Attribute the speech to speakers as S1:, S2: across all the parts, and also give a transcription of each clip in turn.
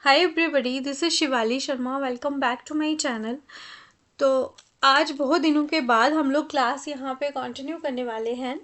S1: Hi everybody, this is Shivali Sharma. Welcome back to my channel. तो आज बहुत दिनों के बाद हम लोग क्लास यहाँ पे कंटिन्यू करने वाले हैं।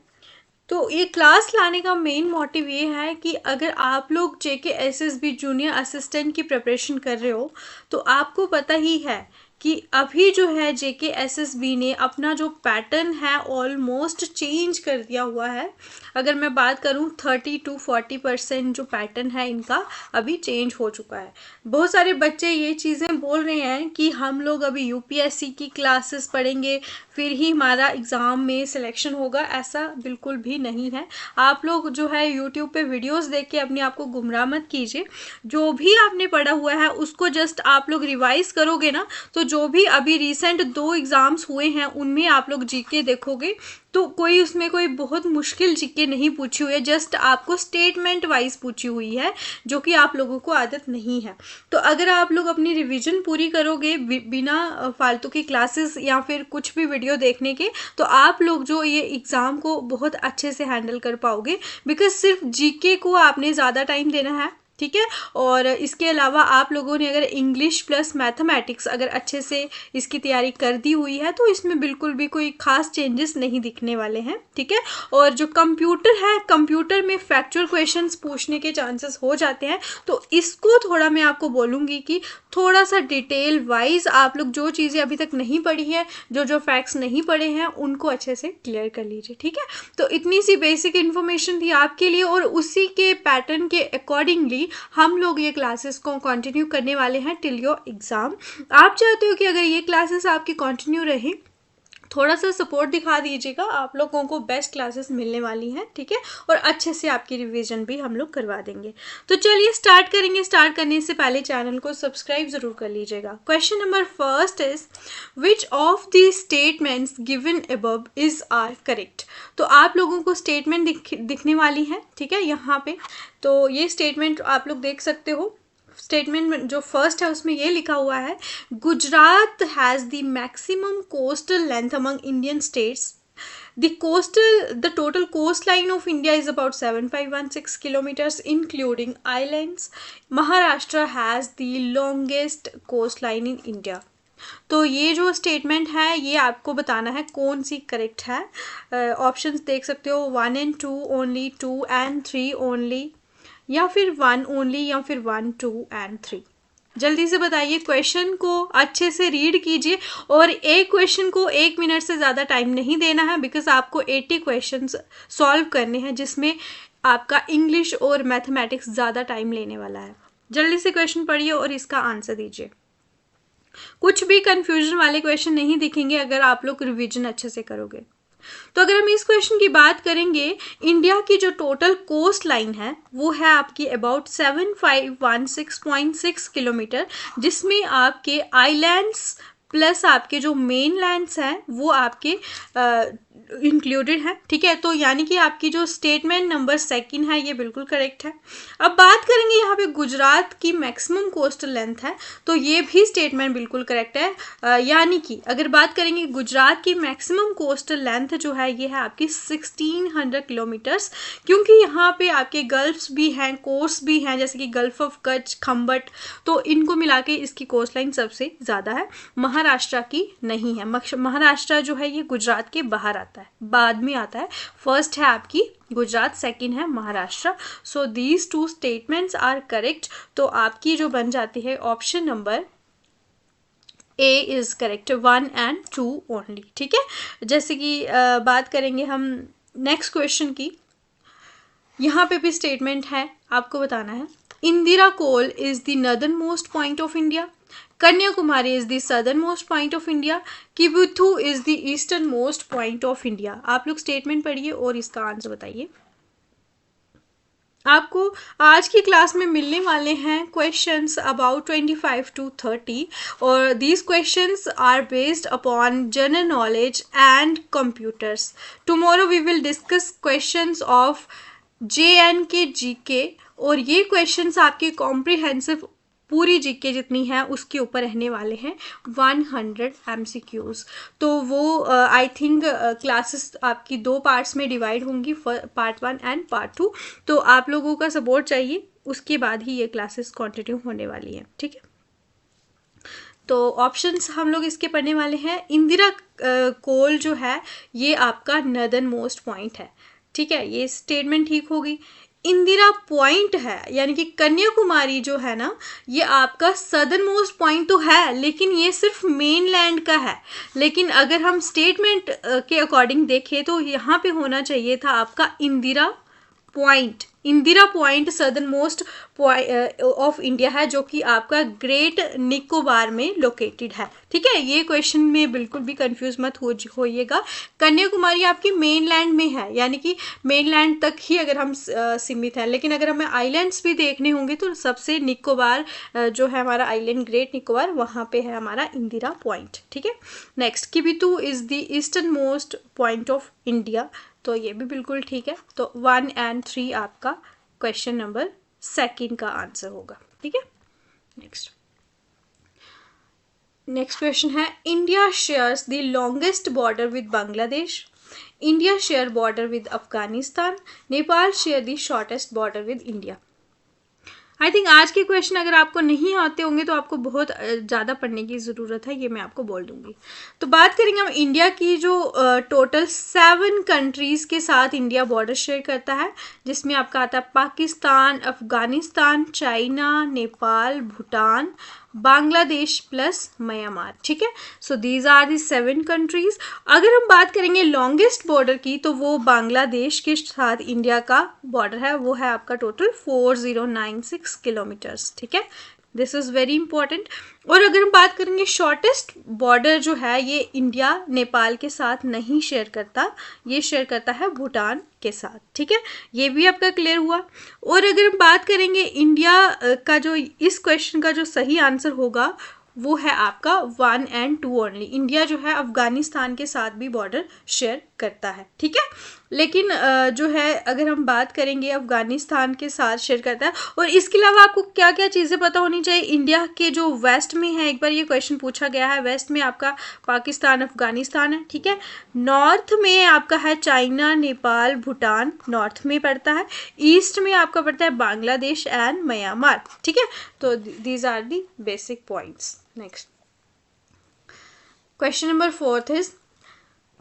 S1: तो ये क्लास लाने का मेन मोटिव ये है कि अगर आप लोग JKSSB जूनियर असिस्टेंट की प्रिपरेशन कर रहे हो तो आपको पता ही है कि अभी जो है JKSSB ने अपना जो पैटर्न है ऑलमोस्ट चेंज कर दिया हुआ है। अगर मैं बात करूं 30 to 40% जो पैटर्न है इनका अभी चेंज हो चुका है। बहुत सारे बच्चे ये चीज़ें बोल रहे हैं कि हम लोग अभी UPSC की क्लासेस पढ़ेंगे फिर ही हमारा एग्ज़ाम में सिलेक्शन होगा। ऐसा बिल्कुल भी नहीं है। आप लोग जो है यूट्यूब पे वीडियोस देख के अपने आप को गुमराह मत कीजिए। जो भी आपने पढ़ा हुआ है उसको जस्ट आप लोग रिवाइज करोगे ना, तो जो भी अभी रिसेंट 2 एग्ज़ाम्स हुए हैं उनमें आप लोग जीके देखोगे तो कोई उसमें कोई बहुत मुश्किल जीके नहीं पूछी हुई है, जस्ट आपको स्टेटमेंट वाइज पूछी हुई है जो कि आप लोगों को आदत नहीं है। तो अगर आप लोग अपनी रिवीजन पूरी करोगे बिना फालतू की क्लासेस या फिर कुछ भी वीडियो देखने के, तो आप लोग जो ये एग्ज़ाम को बहुत अच्छे से हैंडल कर पाओगे। बिकॉज सिर्फ जीके को आपने ज़्यादा टाइम देना है, ठीक है। और इसके अलावा आप लोगों ने अगर इंग्लिश प्लस मैथमेटिक्स अगर अच्छे से इसकी तैयारी कर दी हुई है तो इसमें बिल्कुल भी कोई खास चेंजेस नहीं दिखने वाले हैं, ठीक है। और जो कंप्यूटर है, कंप्यूटर में फैक्चुअल क्वेश्चंस पूछने के चांसेस हो जाते हैं, तो इसको थोड़ा मैं आपको बोलूँगी कि थोड़ा सा डिटेल वाइज आप लोग जो चीज़ें अभी तक नहीं पढ़ी है, जो फैक्ट्स नहीं पढ़े हैं, उनको अच्छे से क्लियर कर लीजिए, ठीक है। तो इतनी सी बेसिक इन्फॉर्मेशन थी आपके लिए और उसी के पैटर्न के अकॉर्डिंगली हम लोग ये क्लासेस को कंटिन्यू करने वाले हैं टिल योर एग्ज़ाम। आप चाहते हो कि अगर ये क्लासेस आपकी कंटिन्यू रहे, थोड़ा सा सपोर्ट दिखा दीजिएगा, आप लोगों को बेस्ट क्लासेस मिलने वाली हैं, ठीक है। और अच्छे से आपकी रिवीजन भी हम लोग करवा देंगे। तो चलिए स्टार्ट करेंगे। स्टार्ट करने से पहले चैनल को सब्सक्राइब ज़रूर कर लीजिएगा। Question number first is which of the statements given above is are correct. तो आप लोगों को स्टेटमेंट दिखने वाली है, ठीक है, यहाँ पे। तो ये स्टेटमेंट आप लोग देख सकते हो। स्टेटमेंट जो फर्स्ट है उसमें ये लिखा हुआ है, Gujarat has the maximum coastal length among Indian states. The total coastline of India is about 7516 kilometers, including islands. Maharashtra has the longest coastline in India. तो ये जो स्टेटमेंट है ये आपको बताना है कौन सी करेक्ट है। ऑप्शंस देख सकते हो, 1 and 2 ओनली, 2 and 3 ओनली, या फिर 1 ओनली, या फिर 1, 2 and 3। जल्दी से बताइए। क्वेश्चन को अच्छे से रीड कीजिए और एक क्वेश्चन को 1 मिनट से ज़्यादा टाइम नहीं देना है, बिकॉज आपको 80 क्वेश्चंस सॉल्व करने हैं जिसमें आपका इंग्लिश और मैथमेटिक्स ज़्यादा टाइम लेने वाला है। जल्दी से क्वेश्चन पढ़िए और इसका आंसर दीजिए। कुछ भी कंफ्यूजन वाले क्वेश्चन नहीं दिखेंगे अगर आप लोग रिवीजन अच्छे से करोगे। तो अगर हम इस क्वेश्चन की बात करेंगे, इंडिया की जो टोटल कोस्ट लाइन है वो है आपकी अबाउट 7516.6 किलोमीटर, जिसमें आपके आइलैंड्स प्लस आपके जो मेन लैंड्स हैं वो आपके इंक्लूडेड है, ठीक है। तो यानी कि आपकी जो स्टेटमेंट नंबर सेकंड है ये बिल्कुल करेक्ट है। अब बात करेंगे यहाँ पे गुजरात की मैक्सिमम कोस्टल लेंथ है, तो ये भी स्टेटमेंट बिल्कुल करेक्ट है। यानी कि अगर बात करेंगे गुजरात की मैक्सिमम कोस्टल लेंथ जो है ये है आपकी 1600 किलोमीटर्स, क्योंकि यहाँ पे आपके गल्फ्स भी हैं, कोस्ट भी हैं, जैसे कि गल्फ ऑफ कच्छ, खम्बट, तो इनको मिला के इसकी कोस्ट लाइन सबसे ज़्यादा है, महाराष्ट्र की नहीं है। महाराष्ट्र जो है ये गुजरात के बाहर आता है, बाद में आता है। फर्स्ट है आपकी गुजरात, सेकंड है Maharashtra. So these 2 statements are correct. तो आपकी जो बन जाती है option number A is correct, 1 and 2 only, ठीक है। जैसे कि बात करेंगे हम नेक्स्ट क्वेश्चन की, यहाँ पे भी स्टेटमेंट है, आपको बताना है। Indira Col is the northern most point of India, Kanyakumari is the southern most point of India, Kibithu is the eastern most point of India. आप लोग स्टेटमेंट पढ़िए और इसका आंसर बताइए। आपको आज की क्लास में मिलने वाले हैं क्वेश्चंस अबाउट 25 to 30 और these questions are based upon general knowledge and computers. Tomorrow we will discuss questions of JNK GK और ये क्वेश्चंस आपके कॉम्प्रिहेंसिव पूरी जीके जितनी है उसके ऊपर रहने वाले हैं 100 MCQs। तो वो आई थिंक क्लासेस आपकी 2 पार्ट्स में डिवाइड होंगी, पार्ट 1 एंड पार्ट 2। तो आप लोगों का सपोर्ट चाहिए उसके बाद ही ये क्लासेस कंटिन्यू होने वाली हैं, ठीक है। तो ऑप्शंस हम लोग इसके पढ़ने वाले हैं। इंदिरा कोल जो है ये आपका नदर्न मोस्ट पॉइंट है, ठीक है, ये स्टेटमेंट ठीक होगी। इंदिरा पॉइंट है यानी कि कन्याकुमारी जो है ना ये आपका सदर्न मोस्ट पॉइंट तो है, लेकिन ये सिर्फ मेनलैंड का है। लेकिन अगर हम स्टेटमेंट के अकॉर्डिंग देखें तो यहाँ पे होना चाहिए था आपका Indira point. Indira point southern most of India है, जो कि आपका ग्रेट निकोबार में लोकेटेड है, ठीक है। ये क्वेश्चन में बिल्कुल भी कंफ्यूज मत होइएगा। कन्याकुमारी आपकी मेनलैंड में है, यानी कि मेनलैंड तक ही अगर हम सीमित हैं, लेकिन अगर हमें आइलैंड्स भी देखने होंगे तो सबसे निकोबार जो है हमारा आइलैंड ग्रेट निकोबार, वहाँ पे है हमारा इंदिरा पॉइंट, ठीक है। Next, Kibithu is the eastern most point of India, तो ये भी बिल्कुल ठीक है। तो 1 और 3 आपका क्वेश्चन नंबर 2 का आंसर होगा, ठीक है। नेक्स्ट क्वेश्चन है, India shares the longest border with Bangladesh, India share border with Afghanistan, Nepal share the shortest border with India. I think आज के क्वेश्चन अगर आपको नहीं आते होंगे तो आपको बहुत ज़्यादा पढ़ने की ज़रूरत है, ये मैं आपको बोल दूंगी। तो बात करेंगे हम इंडिया की, जो टोटल 7 कंट्रीज़ के साथ इंडिया बॉर्डर शेयर करता है, जिसमें आपका आता है Pakistan, Afghanistan, China, Nepal, Bhutan, Bangladesh plus Myanmar, ठीक है। So these are the 7 countries. अगर हम बात करेंगे लॉन्गेस्ट बॉर्डर की तो वो बांग्लादेश के साथ इंडिया का बॉर्डर है, वो है आपका टोटल 4096 किलोमीटर्स, ठीक है। This is very important. और अगर हम बात करेंगे शॉर्टेस्ट बॉर्डर जो है ये इंडिया नेपाल के साथ नहीं शेयर करता, ये शेयर करता है भूटान के साथ, ठीक है। ये भी आपका क्लियर हुआ। और अगर हम बात करेंगे इंडिया का जो इस क्वेश्चन का जो सही आंसर होगा वो है आपका 1 और 2 ओनली। इंडिया जो है अफगानिस्तान के साथ भी बॉर्डर शेयर करता है, ठीक है। लेकिन जो है अगर हम बात करेंगे अफगानिस्तान के साथ शेयर करता है। और इसके अलावा आपको क्या क्या चीज़ें पता होनी चाहिए, इंडिया के जो वेस्ट में है, एक बार ये क्वेश्चन पूछा गया है, वेस्ट में आपका पाकिस्तान अफगानिस्तान है, ठीक है। नॉर्थ में आपका है चाइना, नेपाल, भूटान नॉर्थ में पड़ता है। ईस्ट में आपका पड़ता है बांग्लादेश एंड म्यांमार, ठीक है। तो these are the basic points. Next question number 4 is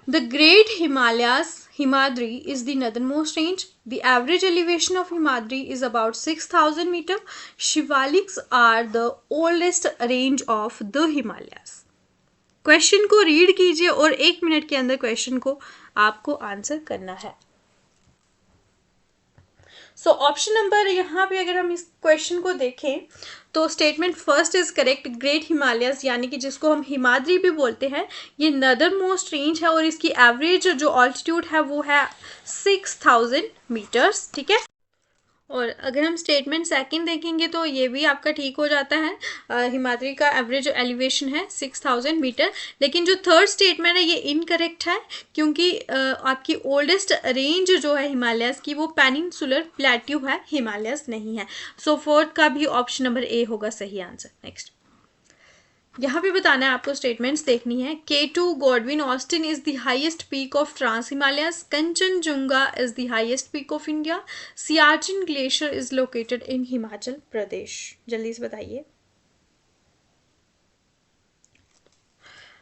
S1: the Great Himalayas, Himadri is the northernmost range. The average elevation of Himadri is about 6000 meter. Shivaliks are the oldest range of the Himalayas. Question को read कीजिए और 1 minute के अंदर question को आपको answer करना है। So option number यहाँ पे अगर हम इस क्वेश्चन को देखें तो statement first is correct. Great Himalayas यानी कि जिसको हम हिमाद्री भी बोलते हैं, ये नदर्न मोस्ट रेंज है और इसकी एवरेज जो ऑल्टीट्यूड है वो है 6000 मीटर्स, ठीक है। और अगर हम स्टेटमेंट सेकंड देखेंगे तो ये भी आपका ठीक हो जाता है, हिमाद्री का एवरेज एलिवेशन है 6000 मीटर। लेकिन जो थर्ड स्टेटमेंट है ये इनकरेक्ट है, क्योंकि आपकी ओल्डेस्ट रेंज जो है हिमालयस की वो पेनिनसुलर प्लेट्यू है, हिमालयस नहीं है। सो फोर्थ का भी ऑप्शन नंबर ए होगा सही आंसर। नेक्स्ट यहाँ पे बताना है आपको, स्टेटमेंट्स देखनी है। K2 Godwin Austen is the highest peak of Trans Himalayas. Kanchenjunga is the highest peak of India. Siachen Glacier is located in Himachal Pradesh. जल्दी से बताइए।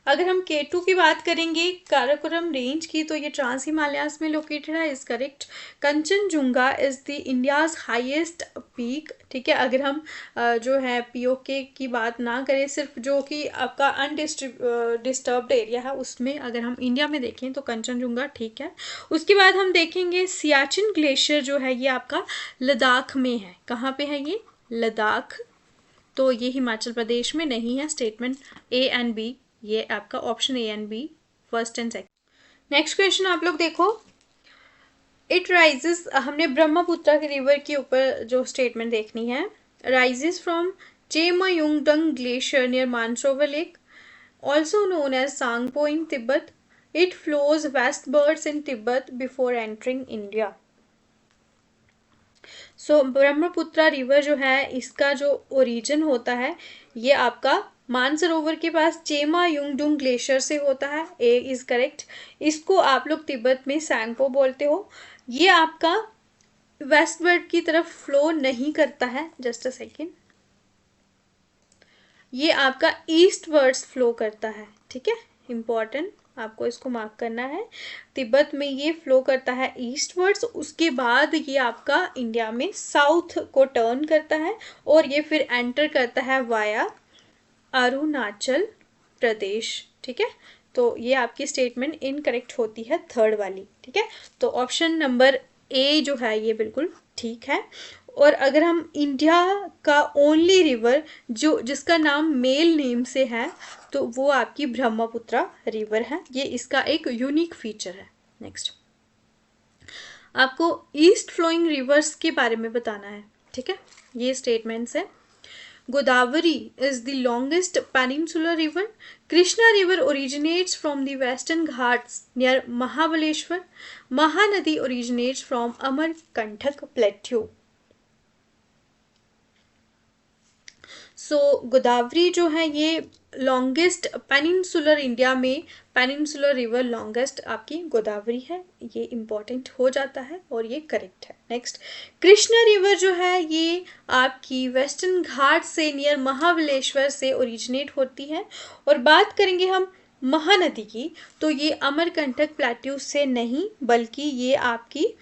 S1: अगर हम K2 की बात करेंगे काराकोरम रेंज की तो ये ट्रांस हिमालयास में लोकेटेड है, is correct. Kanchenjunga is the India's highest peak, ठीक है। अगर हम जो है पीओके की बात ना करें, सिर्फ जो कि आपका अनडिस्टर्ब्ड एरिया है उसमें अगर हम इंडिया में देखें तो कंचनजुंगा ठीक है। उसके बाद हम देखेंगे सियाचिन ग्लेशियर जो है ये आपका लद्दाख में है। कहाँ पे है ये? लद्दाख। तो ये हिमाचल प्रदेश में नहीं है। स्टेटमेंट ए एंड बी, ये आपका option A and B first and second. Next question आप लोग देखो, इट राइजेस, हमने ब्रह्मपुत्र के रिवर के ऊपर जो स्टेटमेंट देखनी है। Rises from Chemayungdung glacier near Mansarovar lake, also known as Tsangpo in Tibet. It flows westwards in Tibet before entering India. So Brahmaputra river जो है इसका जो ओरिजिन होता है ये आपका मानसरोवर के पास चेमायुंगडुंग ग्लेशियर से होता है। ए इज करेक्ट। इसको आप लोग तिब्बत में सांगपो बोलते हो। ये आपका वेस्टवर्ड की तरफ फ्लो नहीं करता है, जस्ट अ सेकेंड, ये आपका ईस्टवर्ड्स फ्लो करता है, ठीक है, इम्पॉर्टेंट, आपको इसको मार्क करना है। तिब्बत में ये फ्लो करता है ईस्टवर्ड्स, उसके बाद ये आपका इंडिया में साउथ को टर्न करता है और ये फिर एंटर करता है वाया अरुणाचल प्रदेश, ठीक है। तो ये आपकी स्टेटमेंट इनकरेक्ट होती है, थर्ड वाली, ठीक है। तो ऑप्शन नंबर ए जो है ये बिल्कुल ठीक है। और अगर हम इंडिया का ओनली रिवर जो जिसका नाम मेल नेम से है तो वो आपकी ब्रह्मपुत्रा रिवर है, ये इसका एक यूनिक फीचर है। नेक्स्ट आपको ईस्ट फ्लोइंग रिवर्स के बारे में बताना है, ठीक है, ये स्टेटमेंट्स है। Godavari is the longest peninsular river. Krishna river originates from the western Ghats near Mahabaleshwar. Mahanadi originates from Amarkantak plateau. Godavari जो है ये लॉन्गेस्ट पेनिनसुलर, इंडिया में पेनिनसुलर रिवर लॉन्गेस्ट आपकी गोदावरी है, ये इंपॉर्टेंट हो जाता है और ये करेक्ट है। नेक्स्ट कृष्णा रिवर जो है ये आपकी वेस्टर्न घाट से नियर महाबलेश्वर से ओरिजिनेट होती है। और बात करेंगे हम महानदी की तो ये अमरकंटक प्लेट्यू से नहीं बल्कि ये आपकी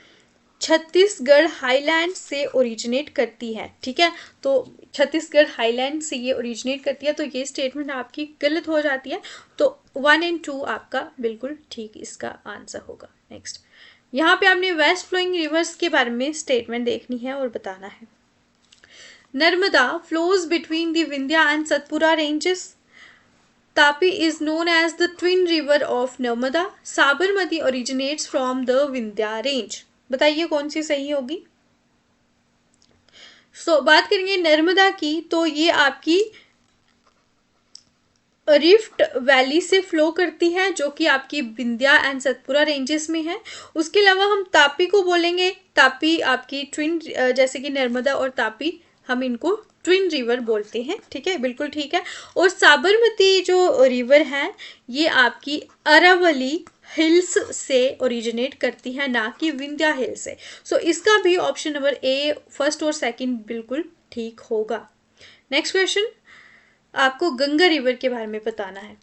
S1: छत्तीसगढ़ हाईलैंड से ओरिजिनेट करती है, ठीक है। तो छत्तीसगढ़ हाईलैंड से ये ओरिजिनेट करती है, तो ये स्टेटमेंट आपकी गलत हो जाती है। तो 1 और 2 आपका बिल्कुल ठीक इसका आंसर होगा। नेक्स्ट यहाँ पे आपने वेस्ट फ्लोइंग रिवर्स के बारे में स्टेटमेंट देखनी है और बताना है। Narmada flows between the Vindhya and Satpura ranges. Tapi is known as the twin river of Narmada. Sabarmati originates from the Vindhya range. बताइए कौन सी सही होगी। बात करेंगे नर्मदा की तो ये आपकी रिफ्ट वैली से फ्लो करती है जो कि आपकी विंध्या एंड सतपुरा रेंजेस में है। उसके अलावा हम तापी को बोलेंगे, तापी आपकी ट्विन, जैसे कि नर्मदा और तापी हम इनको ट्विन रिवर बोलते हैं, ठीक है, बिल्कुल ठीक है। और साबरमती जो रिवर है ये आपकी अरावली हिल्स से ओरिजिनेट करती है, ना कि विंध्या हिल से। इसका भी ऑप्शन नंबर ए फर्स्ट और सेकंड बिल्कुल ठीक होगा। नेक्स्ट क्वेश्चन आपको गंगा रिवर के बारे में बताना है।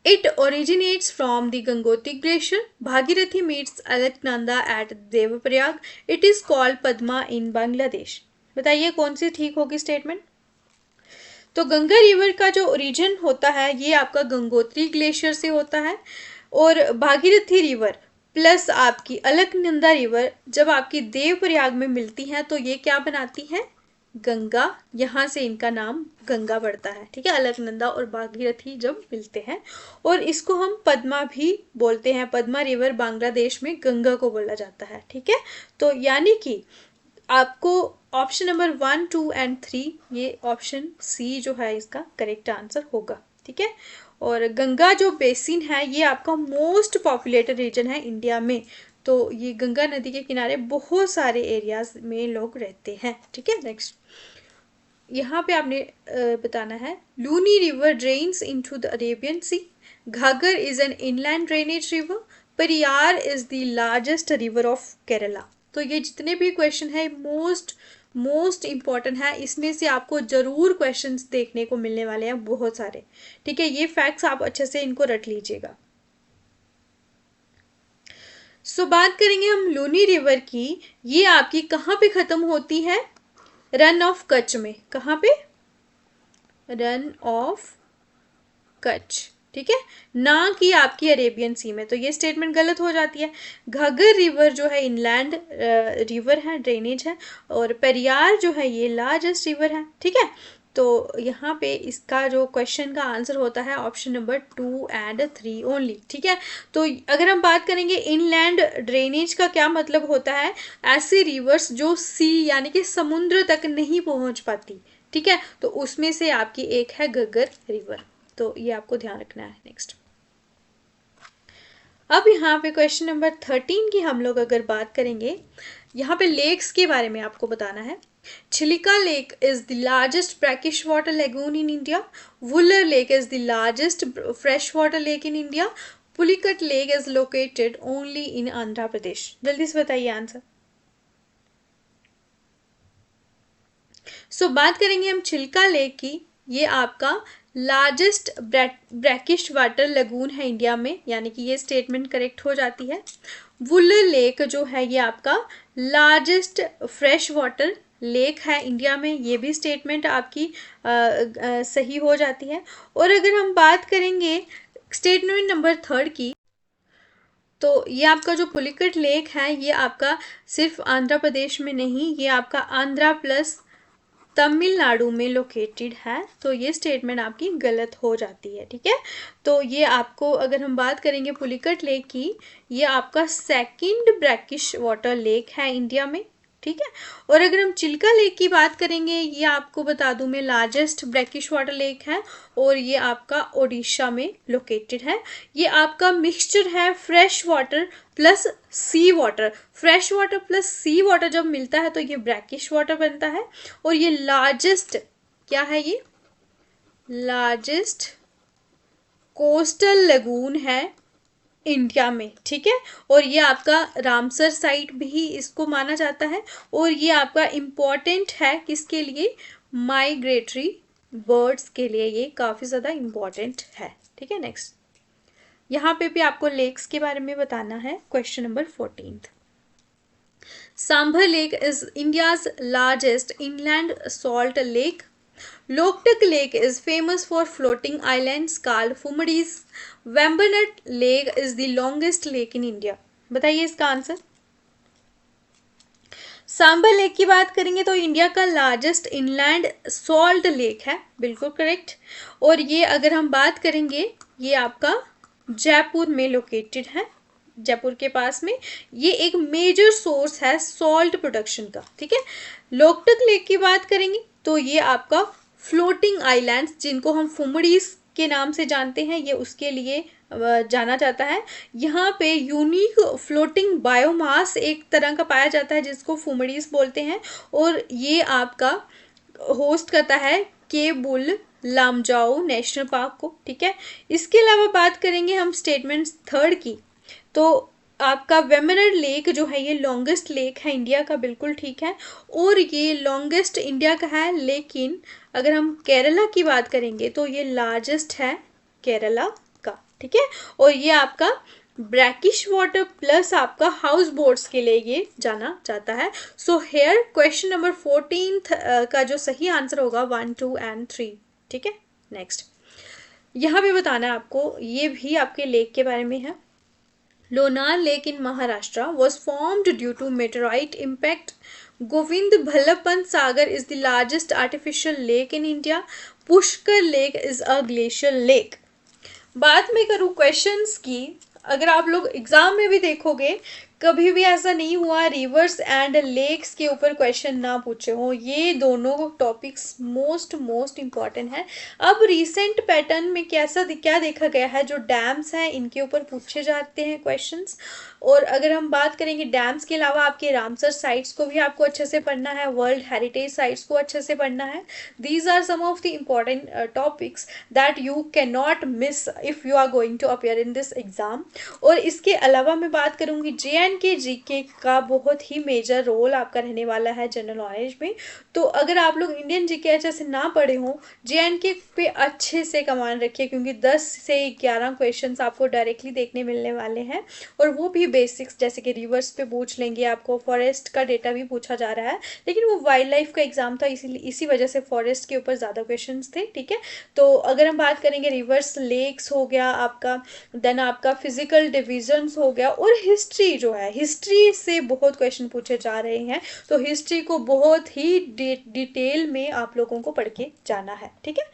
S1: It originates from the Gangotri glacier. Bhagirathi meets Alaknanda at Devaprayag. It is called Padma in Bangladesh. बताइए कौन सी ठीक होगी स्टेटमेंट। तो गंगा रिवर का जो ओरिजिन होता है ये आपका गंगोत्री ग्लेशियर से होता है और भागीरथी रिवर प्लस आपकी अलकनंदा रिवर जब आपकी देवप्रयाग में मिलती हैं तो ये क्या बनाती हैं, गंगा, यहाँ से इनका नाम गंगा बढ़ता है, ठीक है। अलकनंदा और भागीरथी जब मिलते हैं और इसको हम पद्मा भी बोलते हैं, पद्मा रिवर बांग्लादेश में गंगा को बोला जाता है, ठीक है। तो यानी कि आपको ऑप्शन नंबर 1, 2 एंड 3 ये ऑप्शन सी जो है इसका करेक्ट आंसर होगा, ठीक है। और गंगा जो बेसिन है ये आपका मोस्ट पॉपुलेटेड रीजन है इंडिया में, तो ये गंगा नदी के किनारे बहुत सारे एरियाज में लोग रहते हैं, ठीक है। नेक्स्ट यहाँ पे आपने बताना है Luni river drains into the Arabian sea. Ghaghar is an inland drainage river. Periyar is the largest river of Kerala. तो ये जितने भी क्वेश्चन है मोस्ट इम्पॉर्टेंट है, इसमें से आपको जरूर क्वेश्चंस देखने को मिलने वाले हैं बहुत सारे, ठीक है। ये फैक्ट्स आप अच्छे से इनको रट लीजिएगा। बात करेंगे हम लूनी रिवर की, ये आपकी कहाँ पे खत्म होती है, रन ऑफ कच्छ में। कहाँ पे, रन ऑफ कच्छ, ठीक है, ना कि आपकी अरेबियन सी में। तो ये स्टेटमेंट गलत हो जाती है। घग्गर रिवर जो है इनलैंड रिवर है, ड्रेनेज है, और पेरियार जो है ये लार्जेस्ट रिवर है, ठीक है। तो यहाँ पे इसका जो क्वेश्चन का आंसर होता है ऑप्शन नंबर 2 एंड 3 ओनली, ठीक है। तो अगर हम बात करेंगे इनलैंड ड्रेनेज का क्या मतलब होता है, ऐसी रिवर्स जो सी यानी कि समुद्र तक नहीं पहुँच पाती, ठीक है। तो उसमें से आपकी एक है घग्गर रिवर, तो ये आपको ध्यान रखना है। नेक्स्ट अब यहाँ पे क्वेश्चन नंबर 13 की हम लोग अगर बात करेंगे, यहाँ पे लेक्स के बारे में आपको बताना है। Chilika Lake is the largest brackish water lagoon in India. Wular Lake is the largest freshwater lake in India. Pulicat lake is located only in Andhra Pradesh? जल्दी से बताइए आंसर। सो बात करेंगे हम चिल्का लेक की। ये आपका लार्जेस्ट ब्रैकिश वाटर लगून है इंडिया में, यानी कि ये स्टेटमेंट करेक्ट हो जाती है। वुलर लेक जो है ये आपका लार्जेस्ट फ्रेश वाटर लेक है इंडिया में, ये भी स्टेटमेंट आपकी सही हो जाती है। और अगर हम बात करेंगे स्टेटमेंट नंबर 3 की, तो ये आपका जो पुलिकट लेक है ये आपका सिर्फ आंध्र प्रदेश में नहीं, ये आपका आंध्रा प्लस तमिलनाडु में लोकेटेड है। तो ये स्टेटमेंट आपकी गलत हो जाती है, ठीक है। तो ये आपको, अगर हम बात करेंगे पुलिकट लेक की, ये आपका सेकंड ब्रैकिश वाटर लेक है इंडिया में, ठीक है। और अगर हम चिल्का लेक की बात करेंगे, ये आपको बता दूं मैं लार्जेस्ट ब्रैकिश वाटर लेक है और ये आपका ओडिशा में लोकेटेड है। ये आपका मिक्सचर है फ्रेश वाटर प्लस सी वाटर। फ्रेश वाटर प्लस सी वाटर जब मिलता है तो ये ब्रैकिश वाटर बनता है। और ये लार्जेस्ट क्या है, ये लार्जेस्ट कोस्टल लगून है इंडिया में, ठीक है। और ये आपका रामसर साइट भी इसको माना जाता है। और ये आपका इम्पॉर्टेंट है किसके लिए, माइग्रेटरी बर्ड्स के लिए ये काफ़ी ज़्यादा इम्पॉर्टेंट है, ठीक है। नेक्स्ट यहाँ पे भी आपको लेक्स के बारे में बताना है। Question number 14, sambar lake is India's largest inland salt lake. Loktak Lake is famous for floating islands called Fumadis. Vembanad Lake is the longest lake in India. बताइए इसका आंसर। सांबर लेक की बात करेंगे तो इंडिया का लार्जेस्ट इनलैंड सॉल्ट लेक है, बिल्कुल correct. और ये अगर हम बात करेंगे, ये आपका जयपुर में लोकेटेड है, जयपुर के पास में। ये एक मेजर सोर्स है सॉल्ट प्रोडक्शन का, ठीक है। लोकटक लेक की बात करेंगे तो ये आपका फ्लोटिंग आइलैंड्स, जिनको हम फुमडीज के नाम से जानते हैं, ये उसके लिए जाना जाता है। यहाँ पे यूनिक फ्लोटिंग बायोमास एक तरह का पाया जाता है जिसको फुमडीज बोलते हैं। और ये आपका होस्ट करता है केबुल लामजाओ नेशनल पार्क को, ठीक है। इसके अलावा बात करेंगे हम स्टेटमेंट 3 की, तो आपका वेम्बनाड लेक जो है ये लॉन्गेस्ट लेक है इंडिया का, बिल्कुल ठीक है। और ये लॉन्गेस्ट इंडिया का है, लेकिन अगर हम केरला की बात करेंगे तो ये लार्जेस्ट है केरला का, ठीक है। और ये आपका ब्रैकिश वाटर प्लस आपका हाउस बोट्स के लिए ये जाना जाता है। सो हेयर क्वेश्चन नंबर 14 का जो सही आंसर होगा 1, 2 एंड 3, ठीक है। नेक्स्ट यहाँ पे बताना है आपको, ये भी आपके लेक के बारे में है। Lonar Lake in Maharashtra was formed due to meteorite impact. Govind Ballabh Sagar is the largest artificial lake in India. Pushkar Lake is a glacial lake. बात मैं करूँ क्वेश्चंस की, अगर आप लोग एग्जाम में भी देखोगे कभी भी ऐसा नहीं हुआ रिवर्स एंड लेक्स के ऊपर क्वेश्चन ना पूछे हो। ये दोनों टॉपिक्स मोस्ट इम्पॉर्टेंट है। अब रीसेंट पैटर्न में क्या देखा गया है, जो डैम्स हैं इनके ऊपर पूछे जाते हैं क्वेश्चंस। और अगर हम बात करेंगे डैम्स के अलावा आपके रामसर साइट्स को भी आपको अच्छे से पढ़ना है, वर्ल्ड हेरिटेज साइट्स को अच्छे से पढ़ना है। These are some of the important topics that you can not miss if you are going to appear in this exam. और इसके अलावा मैं बात करूँगी JNK GK का बहुत ही मेजर रोल आपका रहने वाला है जनरल नॉलेज में। तो अगर आप लोग इंडियन GK अच्छे से ना पढ़े हों, JNK पे अच्छे से कमान रखिए, क्योंकि 10 से 11 क्वेश्चंस आपको डायरेक्टली देखने मिलने वाले हैं। और वो भी बेसिक्स, जैसे कि रिवर्स पे पूछ लेंगे, आपको फॉरेस्ट का डेटा भी पूछा जा रहा है, लेकिन वो वाइल्ड लाइफ का एग्जाम था, इसी वजह से फॉरेस्ट के ऊपर ज़्यादा क्वेश्चंस थे, ठीक है। तो अगर हम बात करेंगे रिवर्स लेक्स हो गया आपका, देन आपका फिजिकल डिविजन्स हो गया, और हिस्ट्री जो है, हिस्ट्री से बहुत क्वेश्चन पूछे जा रहे हैं। तो हिस्ट्री को बहुत ही डिटेल में आप लोगों को पढ़ के जाना है, ठीक है।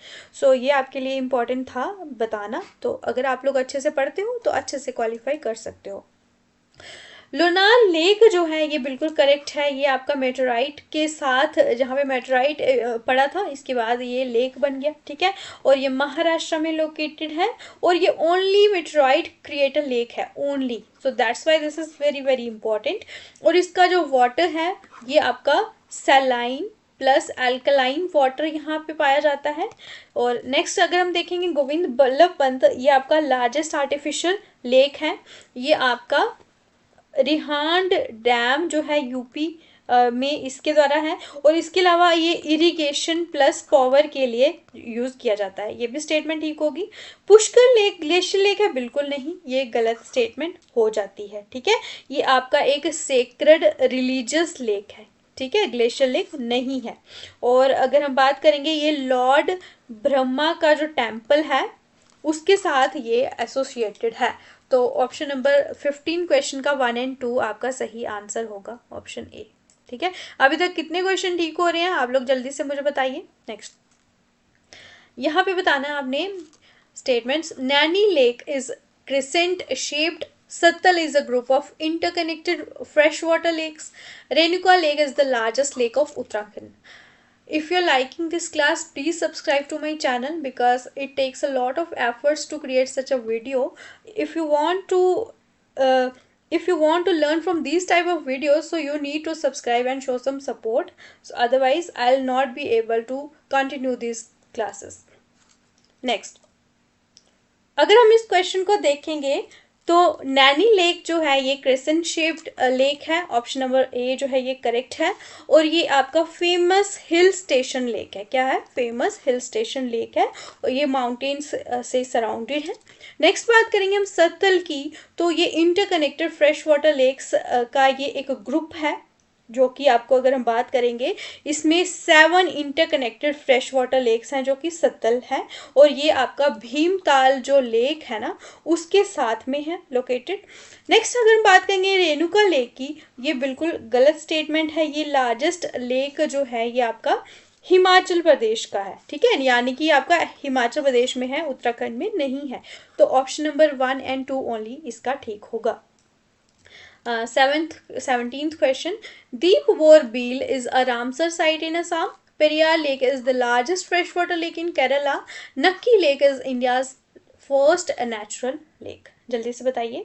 S1: सो ये आपके लिए इम्पोर्टेंट था बताना। तो अगर आप लोग अच्छे से पढ़ते हो तो अच्छे से क्वालिफाई कर सकते हो। लोनार लेक जो है ये बिल्कुल करेक्ट है। ये आपका मेटेराइट के साथ, जहाँ पे मेटेराइट पड़ा था, इसके बाद ये लेक बन गया, ठीक है। और ये महाराष्ट्र में लोकेटेड है, और ये ओनली मेटेराइट क्रिएटर लेक है, only. So that's why this is very important. और इसका जो वाटर है ये आपका सैलाइन प्लस अल्कलाइन वाटर यहाँ पे पाया जाता है। और नेक्स्ट अगर हम देखेंगे गोविंद बल्लभ पंत, ये आपका लार्जेस्ट आर्टिफिशियल लेक है। ये आपका रिहांड डैम जो है यूपी में इसके द्वारा है। और इसके अलावा ये इरिगेशन प्लस पावर के लिए यूज़ किया जाता है। ये भी स्टेटमेंट ठीक होगी। पुष्कर लेक ग्लेशियर लेक है, बिल्कुल नहीं, ये गलत स्टेटमेंट हो जाती है। ठीक है, ये आपका एक सेक्रेड रिलीजियस लेक है। ठीक है, ग्लेशियर लेक नहीं है। और अगर हम बात करेंगे ये लॉर्ड ब्रह्मा का जो टेम्पल है उसके साथ ये एसोसिएटेड है। तो ऑप्शन नंबर 15 क्वेश्चन का 1 और 2 आपका सही आंसर होगा ऑप्शन ए। ठीक है, अभी तक कितने क्वेश्चन ठीक हो रहे हैं आप लोग जल्दी से मुझे बताइए। नेक्स्ट यहाँ पे बताना है आपने statements. Naini lake is crescent shaped, Sattal is a group of interconnected freshwater lakes. Renuka Lake is the largest lake of Uttarakhand. If you're liking this class, please subscribe to my channel because it takes a lot of efforts to create such a video. If you want to learn from these type of videos, so you need to subscribe and show some support. So otherwise, I'll not be able to continue these classes. Next, अगर हम इस question को देखेंगे तो Naini lake जो है ये crescent shaped lake है। ऑप्शन नंबर ए जो है ये करेक्ट है। और ये आपका फेमस हिल स्टेशन लेक है। क्या है? फेमस हिल स्टेशन लेक है और ये माउंटेन्स से सराउंडेड है। नेक्स्ट बात करेंगे हम सत्तल की, तो ये इंटरकनेक्टेड फ्रेश वाटर लेक्स का ये एक ग्रुप है जो कि आपको अगर हम बात करेंगे इसमें 7 इंटरकनेक्टेड फ्रेश वाटर लेक्स हैं जो कि सत्तल है। और ये आपका भीमताल जो लेक है ना उसके साथ में है लोकेटेड। नेक्स्ट अगर हम बात करेंगे रेणुका लेक की, ये बिल्कुल गलत स्टेटमेंट है। ये लार्जेस्ट लेक जो है ये आपका हिमाचल प्रदेश का है। ठीक है, यानी कि आपका हिमाचल प्रदेश में है, उत्तराखंड में नहीं है। तो ऑप्शन नंबर 1 और 2 ओनली इसका ठीक होगा। 17th question. Deep Bore Beal is a Ramsar site in Assam. Periyar Lake is the largest freshwater lake in Kerala. Nakki Lake is India's first natural lake. जल्दी से बताइए।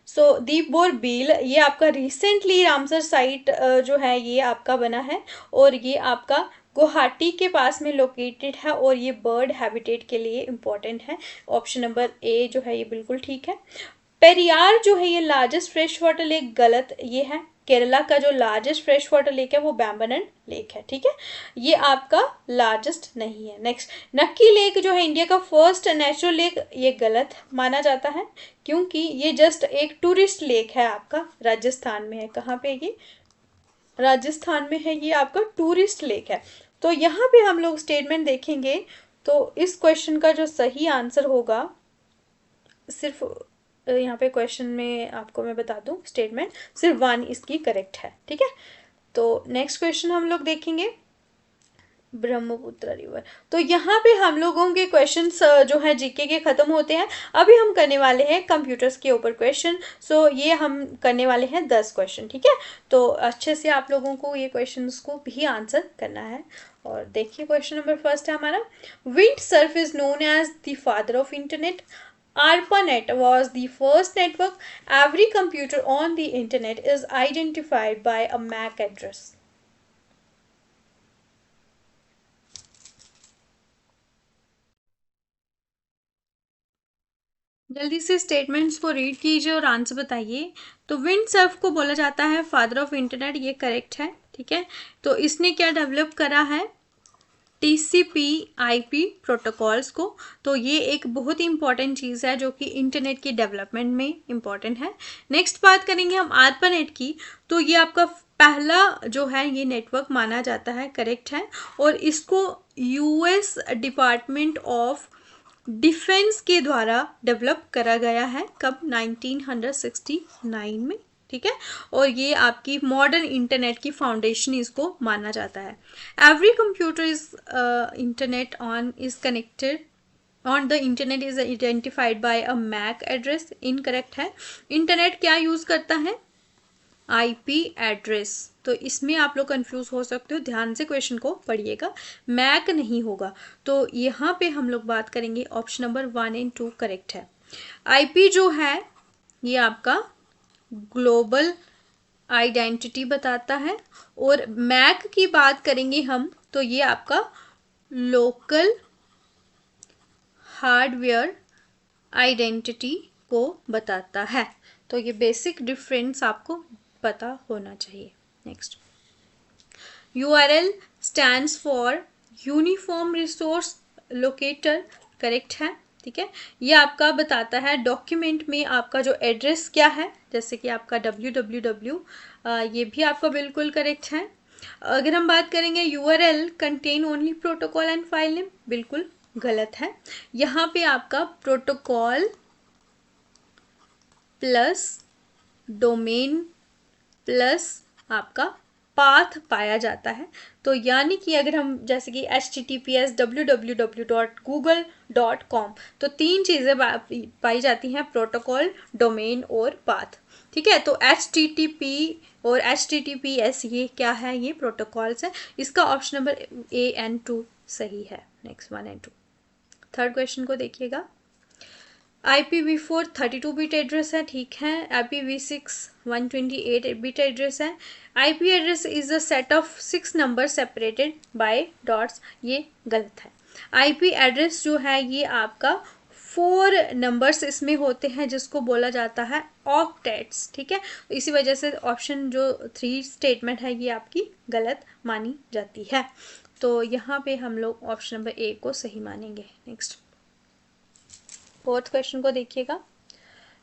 S1: सो दीप बोर बील ये आपका recently Ramsar site जो है ये आपका बना है और ये आपका गुवाहाटी के पास में लोकेटेड है और ये बर्ड हैबिटेट के लिए इम्पोर्टेंट है। ऑप्शन नंबर ए जो है ये बिल्कुल ठीक है। पेरियार जो है ये लार्जेस्ट फ्रेश वाटर लेक गलत ये है। केरला का जो लार्जेस्ट फ्रेश वाटर लेक है वो बैम्बनन लेक है। ठीक है, ये आपका लार्जेस्ट नहीं है। नेक्स्ट, नक्की लेक जो है इंडिया का फर्स्ट नेचुरल लेक, ये गलत माना जाता है क्योंकि ये जस्ट एक टूरिस्ट लेक है, आपका राजस्थान में है। कहाँ पे ये? राजस्थान में है, ये आपका टूरिस्ट लेक है। तो यहाँ पे हम लोग स्टेटमेंट देखेंगे तो इस क्वेश्चन का जो सही आंसर होगा, सिर्फ यहाँ पे क्वेश्चन में आपको मैं बता दूं स्टेटमेंट, सिर्फ 1 इसकी करेक्ट है। ठीक है, तो नेक्स्ट क्वेश्चन हम लोग देखेंगे ब्रह्मपुत्र रिवर। तो यहाँ पे हम लोगों के क्वेश्चंस जो है जीके के ख़त्म होते हैं। अभी हम करने वाले हैं कंप्यूटर्स के ऊपर क्वेश्चन। सो ये हम करने वाले हैं 10 क्वेश्चन। ठीक है, तो अच्छे से आप लोगों को ये क्वेश्चंस को भी आंसर करना है। और देखिए क्वेश्चन नंबर फर्स्ट है हमारा, Vint Cerf is known as the father of internet. ARPANET was the first network. Every computer on the internet is identified by a MAC address. जल्दी से स्टेटमेंट्स को रीड कीजिए और आंसर बताइए। तो विंडसर्फ को बोला जाता है फादर ऑफ इंटरनेट, ये करेक्ट है। ठीक है, तो इसने क्या डेवलप करा है? TCP/IP प्रोटोकॉल्स को। तो ये एक बहुत ही इंपॉर्टेंट चीज़ है जो कि इंटरनेट की डेवलपमेंट में इम्पॉर्टेंट है। नेक्स्ट बात करेंगे हम ARPANET की, तो ये आपका पहला जो है ये नेटवर्क माना जाता है, करेक्ट है। और इसको US डिपार्टमेंट ऑफ डिफेंस के द्वारा डेवलप करा गया है। कब? 1969 में। ठीक है, और ये आपकी मॉडर्न इंटरनेट की फाउंडेशन इसको माना जाता है। Every computer is internet on is connected on the internet is identified by a MAC address, incorrect है। इंटरनेट क्या यूज करता है? IP address. तो इसमें आप लोग कंफ्यूज हो सकते हो, ध्यान से क्वेश्चन को पढ़िएगा, मैक नहीं होगा। तो यहाँ पे हम लोग बात करेंगे ऑप्शन नंबर 1 और 2 करेक्ट है। IP जो है ये आपका ग्लोबल आइडेंटिटी बताता है। और मैक की बात करेंगे हम तो ये आपका लोकल हार्डवेयर आइडेंटिटी को बताता है। तो ये बेसिक डिफरेंस आपको पता होना चाहिए। Next, URL stands for uniform resource locator, correct है। ठीक है, ये आपका बताता है डॉक्यूमेंट में आपका जो एड्रेस क्या है, जैसे कि आपका www, ये भी आपका बिल्कुल करेक्ट है। अगर हम बात करेंगे URL contain only protocol and file name, बिल्कुल गलत है। यहाँ पे आपका प्रोटोकॉल प्लस डोमेन प्लस आपका पाथ पाया जाता है। तो यानी कि अगर हम जैसे कि https www.google.com, तो 3 चीज़ें पाई जाती हैं, प्रोटोकॉल, डोमेन और पाथ। ठीक है, तो HTTP और HTTPS ये क्या है, ये प्रोटोकॉल्स है। इसका ऑप्शन नंबर A and 2 सही है। Next 1 and 2। थर्ड क्वेश्चन को देखिएगा। IPv4 32 बिट एड्रेस है, ठीक है। IPv6 128 बिट एड्रेस है। IP address is a set of 6 number separated by dots, ये गलत है। IP एड्रेस जो है ये आपका 4 नंबर्स इसमें होते हैं जिसको बोला जाता है ऑक्टेट्स। ठीक है, इसी वजह से ऑप्शन जो 3 स्टेटमेंट है ये आपकी गलत मानी जाती है। तो यहाँ पे हम लोग ऑप्शन नंबर A को सही मानेंगे। नेक्स्ट, फोर्थ क्वेश्चन को देखिएगा।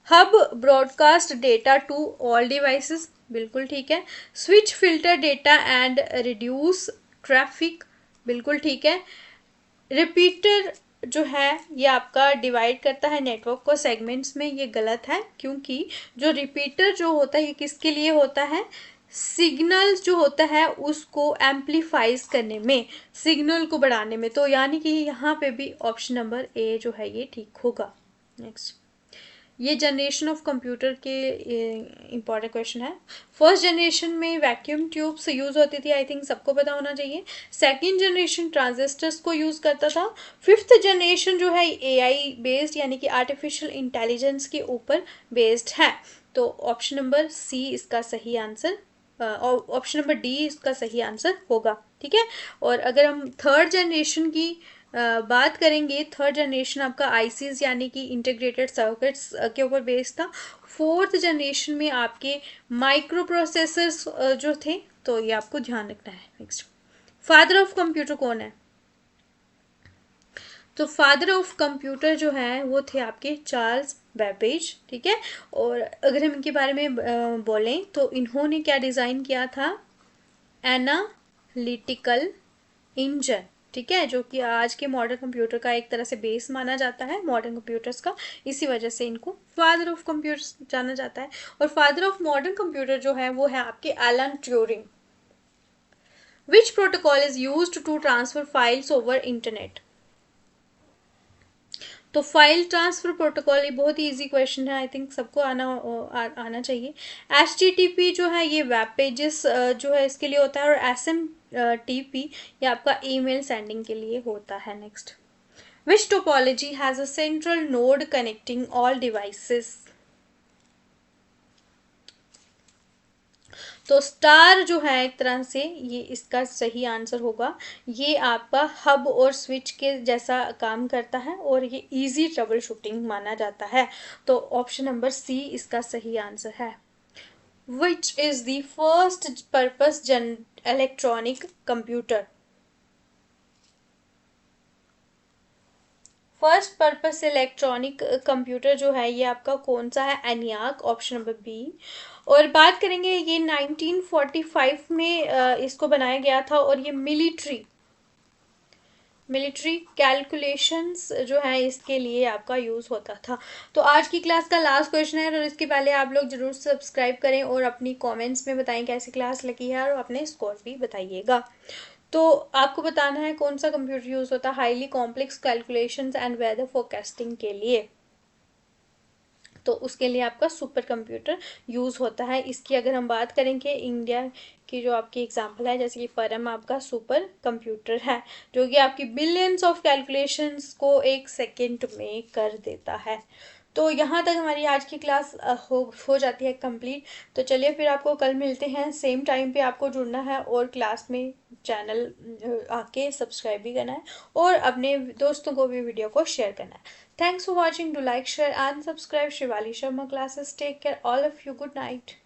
S1: Hub broadcast data to all devices, बिल्कुल ठीक है। Switch filter data and reduce traffic, बिल्कुल ठीक है। रिपीटर जो है ये आपका डिवाइड करता है नेटवर्क को सेगमेंट्स में, ये गलत है, क्योंकि जो रिपीटर जो होता है ये किसके लिए होता है, सिग्नल जो होता है उसको एम्पलीफाइज करने में, सिग्नल को बढ़ाने में। तो यानी कि यहाँ पे भी ऑप्शन नंबर A जो है ये ठीक होगा। नेक्स्ट, ये जनरेशन ऑफ कंप्यूटर के इंपॉर्टेंट क्वेश्चन है। फर्स्ट जनरेशन में वैक्यूम ट्यूब्स यूज़ होती थी, आई थिंक सबको पता होना चाहिए। सेकेंड जनरेशन ट्रांजिस्टर्स को यूज़ करता था। फिफ्थ जनरेशन जो है AI बेस्ड यानी कि आर्टिफिशियल इंटेलिजेंस के ऊपर बेस्ड है। तो ऑप्शन नंबर C इसका सही आंसर, ऑप्शन नंबर D इसका सही आंसर होगा। ठीक है, और अगर हम थर्ड जनरेशन की बात करेंगे, थर्ड जनरेशन आपका आईसीज यानी कि इंटीग्रेटेड सर्किट्स के ऊपर बेस्ड था। फोर्थ जनरेशन में आपके माइक्रो प्रोसेसर्स जो थे, तो ये आपको ध्यान रखना है। नेक्स्ट, फादर ऑफ कंप्यूटर कौन है, तो फादर ऑफ कंप्यूटर जो है वो थे आपके चार्ल्स बेबेज। ठीक है, और अगर हम इनके बारे में बोलें तो इन्होंने क्या डिज़ाइन किया था, एनालिटिकल इंजन। ठीक है, जो कि आज के मॉडर्न कंप्यूटर का एक तरह से बेस माना जाता है, मॉडर्न कंप्यूटर्स का, इसी वजह से इनको फादर ऑफ कंप्यूटर्स जाना जाता है। और फादर ऑफ मॉडर्न कंप्यूटर जो है वो है आपके Alan Turing. Which protocol is used to transfer files over internet, तो फाइल ट्रांसफर प्रोटोकॉल, ये बहुत ही इजी क्वेश्चन है, आई थिंक सबको आना चाहिए। HTTP जो है ये वेब पेजेस जो है इसके लिए होता है, और SMTP ये आपका ईमेल सेंडिंग के लिए होता है। Next, which topology has a central node connecting all devices, तो स्टार जो है एक तरह से ये इसका सही आंसर होगा। ये आपका हब और स्विच के जैसा काम करता है और ये इजी ट्रबल शूटिंग माना जाता है। तो ऑप्शन नंबर C इसका सही आंसर है। Which is the first purpose electronic computer, first purpose electronic computer जो है ये आपका कौन सा है, एनियाक, ऑप्शन नंबर B। और बात करेंगे ये 1945 में इसको बनाया गया था, और ये मिलिट्री कैलकुलेशंस जो है इसके लिए आपका यूज़ होता था। तो आज की क्लास का लास्ट क्वेश्चन है, और इसके पहले आप लोग ज़रूर सब्सक्राइब करें और अपनी कमेंट्स में बताएं कैसी क्लास लगी है, और अपने स्कोर भी बताइएगा। तो आपको बताना है कौन सा कंप्यूटर यूज़ होता है highly complex calculations and weather forecasting के लिए, तो उसके लिए आपका सुपर कंप्यूटर यूज़ होता है। इसकी अगर हम बात करेंगे इंडिया की जो आपकी एग्जांपल है, जैसे कि परम आपका सुपर कंप्यूटर है, जो कि आपकी बिलियंस ऑफ कैलकुलेशंस को 1 सेकेंड में कर देता है। तो यहाँ तक हमारी आज की क्लास हो जाती है कंप्लीट। तो चलिए फिर आपको कल मिलते हैं, सेम टाइम पे आपको जुड़ना है और क्लास में चैनल आके सब्सक्राइब भी करना है और अपने दोस्तों को भी वीडियो को शेयर करना है। Thanks for watching, do like share and subscribe Shivali Sharma classes. Take care all of you, good night.